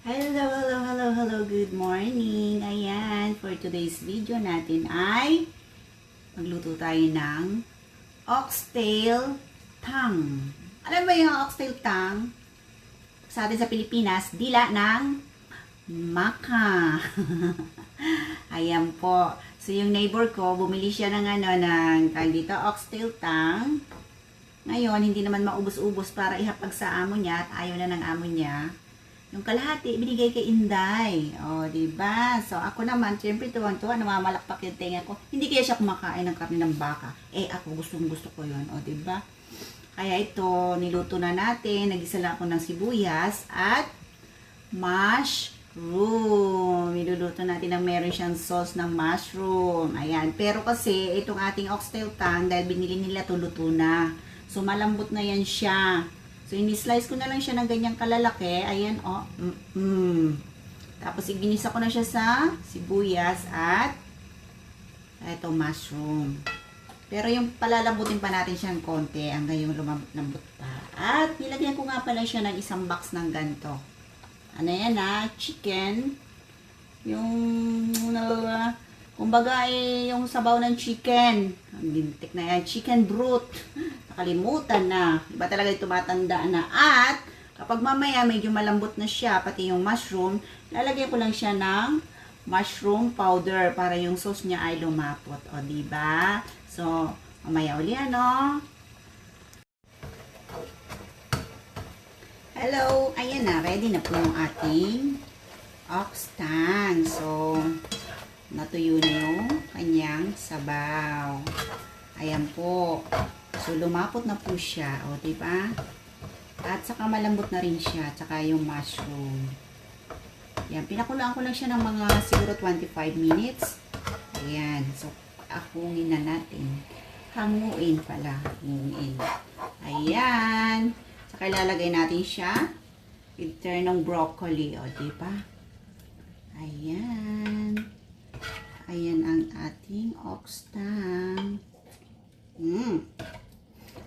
Hello, good morning. Ayan, for today's video natin ay magluto tayo ng oxtail tang. Alam mo yung oxtail tang? Sa atin sa Pilipinas, dila ng maka. Ayan po. So, yung neighbor ko, bumili siya ng tawag dito, oxtail tang. Ngayon, hindi naman maubos-ubos para ihapag sa amo niya at ayaw na ng amo niya. Yung kalahati, binigay kay Inday. O, diba? So, ako naman, siyempre tuwang-tuwa, namamalakpak yung tenga ko. Hindi kaya siya kumakain ng karne ng baka. Eh, ako, gustong-gusto ko yun. O, diba? Kaya ito, niluto na natin. Nagisa lang ako ng sibuyas at mushroom. Niluluto natin ng meron siyang sauce ng mushroom. Ayan. Pero kasi, itong ating oxtail tang, dahil binili nila ito, luto na. So, malambot na yan siya. So, ini-slice ko na lang siya ng ganyang kalalaki. Ayan, oh. Tapos, iginisa ko na siya sa sibuyas at ito, mushroom. Pero yung palalambutin pa natin siyang konti hanggang yung lumambot pa. At, nilagyan ko nga pala siya ng isang box ng ganito. Ano yan, chicken. Yung, kumbaga, yung sabaw ng chicken. Ang gintik na yan. Chicken broth. Nakalimutan na. Iba talaga yung tumatanda na. At, kapag mamaya medyo malambot na siya, pati yung mushroom, lalagyan ko lang siya ng mushroom powder para yung sauce niya ay lumapot. O, diba? So, mamaya uli, Hello! Ayan na. Ready na po yung ating oxtang. So, natuyo na yung kanyang sabaw. Ayan po. So, lumapot na po siya. O, diba? At saka malambot na rin siya. Tsaka yung mushroom. Ayan. Pinakulaan ko lang siya ng mga siguro 25 minutes. Ayan. So, ahungin na natin. Hanguin pala. Hanguin. Ayan. Saka ilalagay natin siya. Filter ng broccoli. O, diba? Ayan. Ayan ang ating oxtang.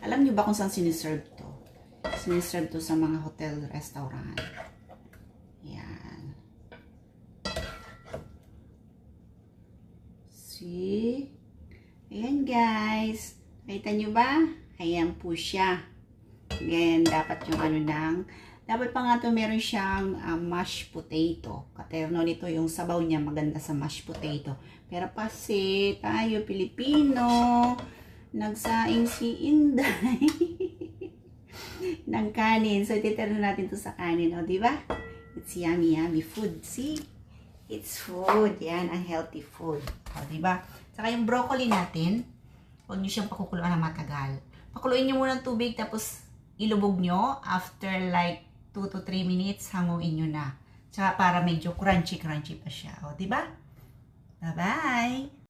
Alam niyo ba kung saan siniserve to? Siniserve to sa mga hotel, restaurant. Ayan. See? Ayan guys. Nakita niyo ba? Ayan po siya. Again, dapat yung dapat pa nga to meron siyang mashed potato. Katerno nito yung sabaw niya maganda sa mashed potato. Pero kasi tayo Pilipino, nagsaing si Inday ng kanin. So, titerno natin to sa kanin. O, diba? It's yummy, yummy food. See? It's food. Yan, ang healthy food. O, diba? Saka yung broccoli natin, huwag nyo siyang pakukuluan ng matagal. Pakuluin nyo muna ng tubig, tapos ilubog nyo. After like 2 to 3 minutes, hanguin nyo na. Saka para medyo crunchy pa siya. O, diba? Bye-bye!